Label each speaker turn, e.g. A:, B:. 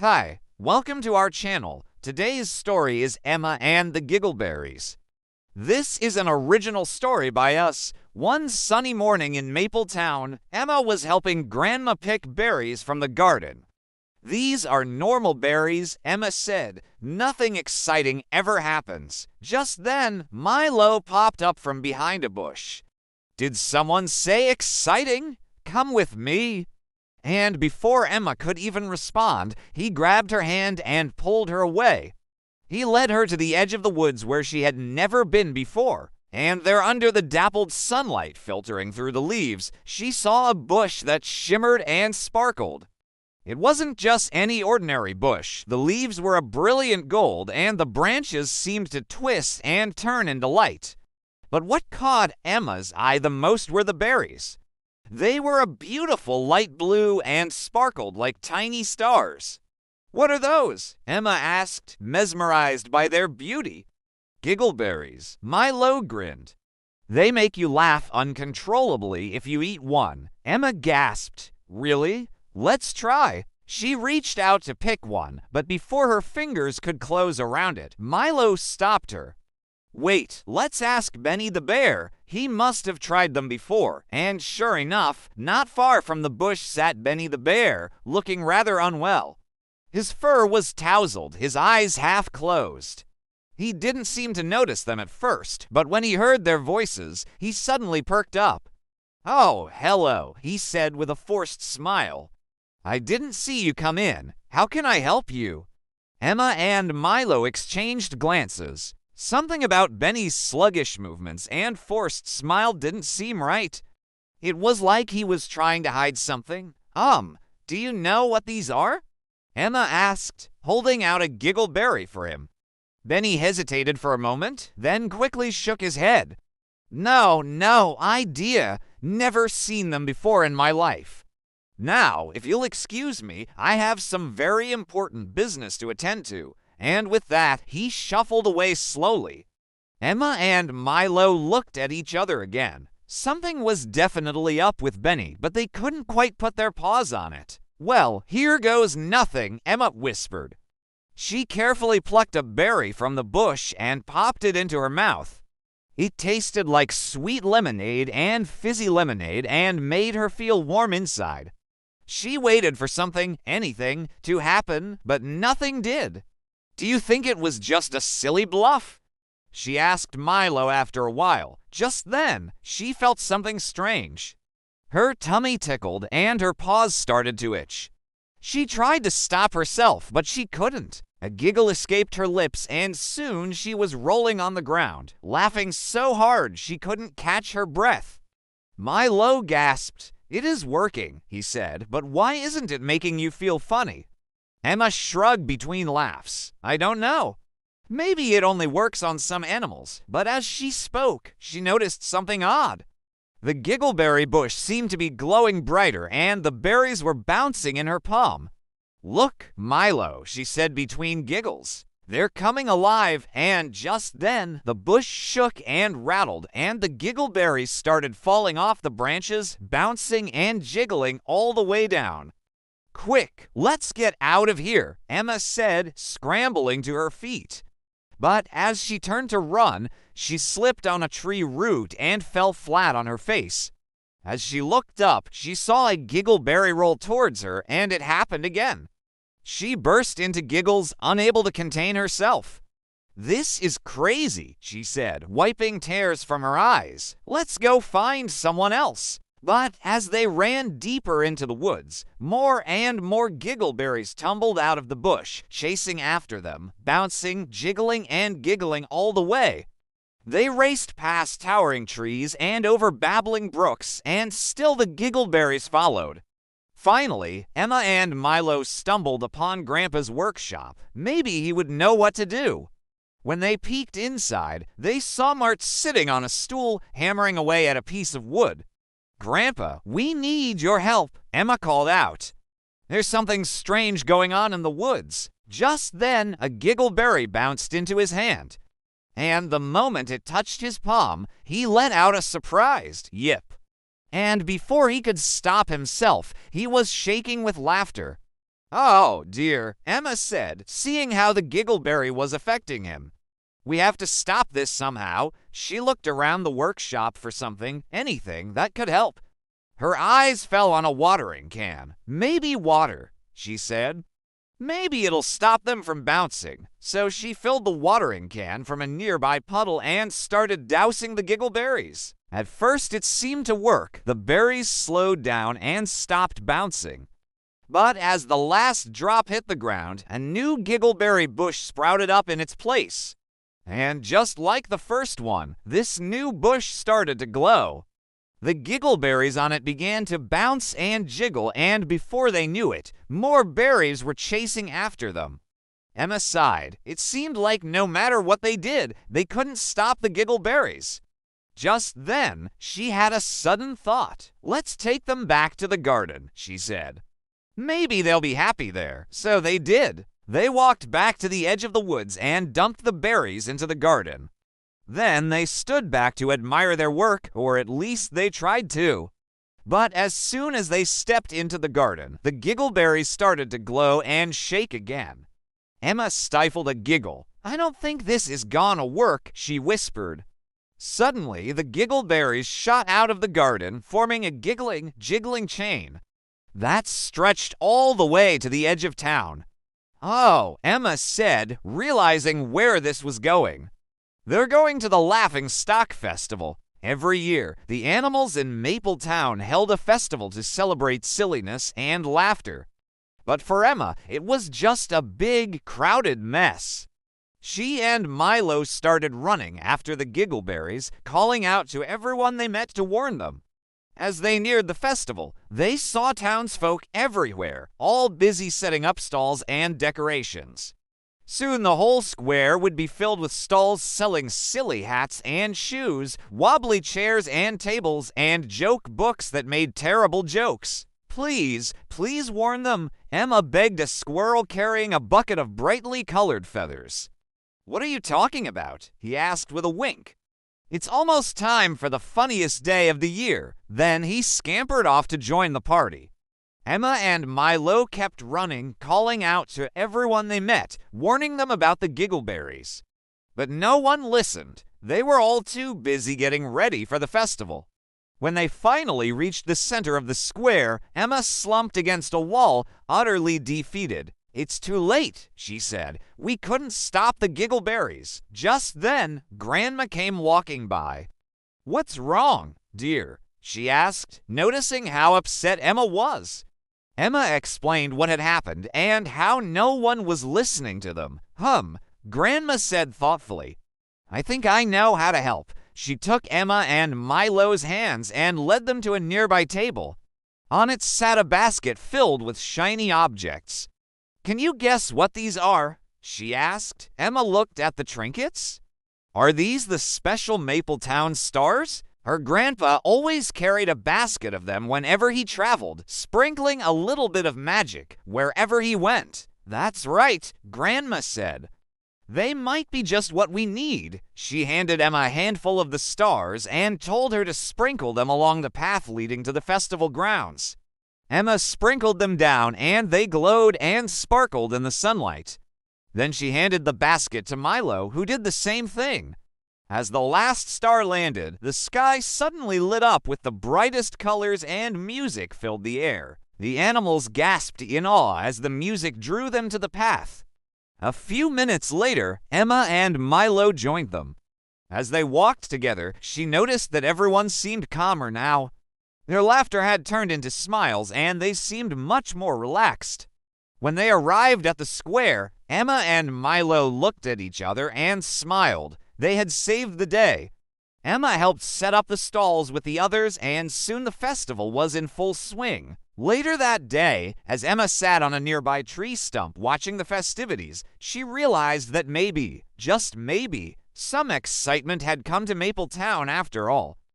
A: Hi, welcome to our channel. Today's story is Emma and the Giggleberries. This is an original story by us. One sunny morning in Mapletown, Emma was helping Grandma pick berries from the garden. "These are normal berries," Emma said. "Nothing exciting ever happens." Just then, Milo popped up from behind a bush. "Did someone say exciting? Come with me." And before Emma could even respond, he grabbed her hand and pulled her away. He led her to the edge of the woods where she had never been before, and there under the dappled sunlight filtering through the leaves, she saw a bush that shimmered and sparkled. It wasn't just any ordinary bush. The leaves were a brilliant gold, and the branches seemed to twist and turn into light. But what caught Emma's eye the most were the berries. They were a beautiful light blue and sparkled like tiny stars. "What are those?" Emma asked, mesmerized by their beauty. "Giggleberries," Milo grinned. "They make you laugh uncontrollably if you eat one." Emma gasped. "Really? Let's try." She reached out to pick one, but before her fingers could close around it, Milo stopped her. "Wait, let's ask Benny the bear. He must have tried them before." And sure enough, not far from the bush sat Benny the bear, looking rather unwell. His fur was tousled, his eyes half closed. He didn't seem to notice them at first, but when he heard their voices, he suddenly perked up. "Oh, hello," he said with a forced smile. "I didn't see you come in. How can I help you?" Emma and Milo exchanged glances. Something about Benny's sluggish movements and forced smile didn't seem right. It was like he was trying to hide something. Do you know what these are?" Emma asked, holding out a giggleberry for him. Benny hesitated for a moment, then quickly shook his head. No idea. Never seen them before in my life. Now, if you'll excuse me, I have some very important business to attend to." And with that, he shuffled away slowly. Emma and Milo looked at each other again. Something was definitely up with Benny, but they couldn't quite put their paws on it. "Well, here goes nothing," Emma whispered. She carefully plucked a berry from the bush and popped it into her mouth. It tasted like sweet lemonade and fizzy lemonade and made her feel warm inside. She waited for anything, to happen, but nothing did. "Do you think it was just a silly bluff?" she asked Milo after a while. Just then, she felt something strange. Her tummy tickled and her paws started to itch. She tried to stop herself, but she couldn't. A giggle escaped her lips, and soon she was rolling on the ground, laughing so hard she couldn't catch her breath. Milo gasped. "It is working," he said, "but why isn't it making you feel funny?" Emma shrugged between laughs. "I don't know. Maybe it only works on some animals." But as she spoke, she noticed something odd. The giggleberry bush seemed to be glowing brighter, and the berries were bouncing in her palm. "Look, Milo," she said between giggles. "They're coming alive." And just then, the bush shook and rattled, and the giggleberries started falling off the branches, bouncing and jiggling all the way down. "Quick, let's get out of here," Emma said, scrambling to her feet. But as she turned to run, she slipped on a tree root and fell flat on her face. As she looked up, she saw a giggleberry roll towards her, and it happened again. She burst into giggles, unable to contain herself. "This is crazy," she said, wiping tears from her eyes. "Let's go find someone else." But as they ran deeper into the woods, more and more giggleberries tumbled out of the bush, chasing after them, bouncing, jiggling, and giggling all the way. They raced past towering trees and over babbling brooks, and still the giggleberries followed. Finally, Emma and Milo stumbled upon Grandpa's workshop. Maybe he would know what to do. When they peeked inside, they saw Mart sitting on a stool, hammering away at a piece of wood. "Grandpa, we need your help," Emma called out. "There's something strange going on in the woods." Just then, a giggleberry bounced into his hand, and the moment it touched his palm, he let out a surprised yip. And before he could stop himself, he was shaking with laughter. Oh, dear, Emma said, seeing how the giggleberry was affecting him. We have to stop this somehow. She looked around the workshop for something, anything that could help. Her eyes fell on a watering can. Maybe water, she said. Maybe it'll stop them from bouncing. So she filled the watering can from a nearby puddle and started dousing the giggleberries. At first, it seemed to work. The berries slowed down and stopped bouncing. But as the last drop hit the ground, a new giggleberry bush sprouted up in its place. And just like the first one, this new bush started to glow. The giggleberries on it began to bounce and jiggle, and before they knew it, more berries were chasing after them. Emma sighed. It seemed like no matter what they did, they couldn't stop the giggleberries. Just then, she had a sudden thought. Let's take them back to the garden, she said. Maybe they'll be happy there. So they did. They walked back to the edge of the woods and dumped the berries into the garden. Then they stood back to admire their work, or at least they tried to. But as soon as they stepped into the garden, the giggleberries started to glow and shake again. Emma stifled a giggle. I don't think this is gonna work, she whispered. Suddenly, the giggleberries shot out of the garden, forming a giggling, jiggling chain that stretched all the way to the edge of town. Oh, Emma said, realizing where this was going. They're going to the Laughing Stock Festival. Every year, the animals in Mapletown held a festival to celebrate silliness and laughter. But for Emma, it was just a big, crowded mess. She and Milo started running after the giggleberries, calling out to everyone they met to warn them. As they neared the festival, they saw townsfolk everywhere, all busy setting up stalls and decorations. Soon the whole square would be filled with stalls selling silly hats and shoes, wobbly chairs and tables, and joke books that made terrible jokes. Please, please warn them, Emma begged a squirrel carrying a bucket of brightly colored feathers. What are you talking about? He asked with a wink. It's almost time for the funniest day of the year. Then he scampered off to join the party. Emma and Milo kept running, calling out to everyone they met, warning them about the giggleberries. But no one listened. They were all too busy getting ready for the festival. When they finally reached the center of the square, Emma slumped against a wall, utterly defeated. It's too late, she said. We couldn't stop the giggleberries. Just then, Grandma came walking by. What's wrong, dear? She asked, noticing how upset Emma was. Emma explained what had happened and how no one was listening to them. Grandma said thoughtfully. I think I know how to help. She took Emma and Milo's hands and led them to a nearby table. On it sat a basket filled with shiny objects. Can you guess what these are? She asked. Emma looked at the trinkets. Are these the special Mapletown stars? Her grandpa always carried a basket of them whenever he traveled, sprinkling a little bit of magic wherever he went. That's right, Grandma said. They might be just what we need. She handed Emma a handful of the stars and told her to sprinkle them along the path leading to the festival grounds. Emma sprinkled them down, and they glowed and sparkled in the sunlight. Then she handed the basket to Milo, who did the same thing. As the last star landed, the sky suddenly lit up with the brightest colors and music filled the air. The animals gasped in awe as the music drew them to the path. A few minutes later, Emma and Milo joined them. As they walked together, she noticed that everyone seemed calmer now. Their laughter had turned into smiles, and they seemed much more relaxed. When they arrived at the square, Emma and Milo looked at each other and smiled. They had saved the day. Emma helped set up the stalls with the others, and soon the festival was in full swing. Later that day, as Emma sat on a nearby tree stump watching the festivities, she realized that maybe, just maybe, some excitement had come to Mapletown after all.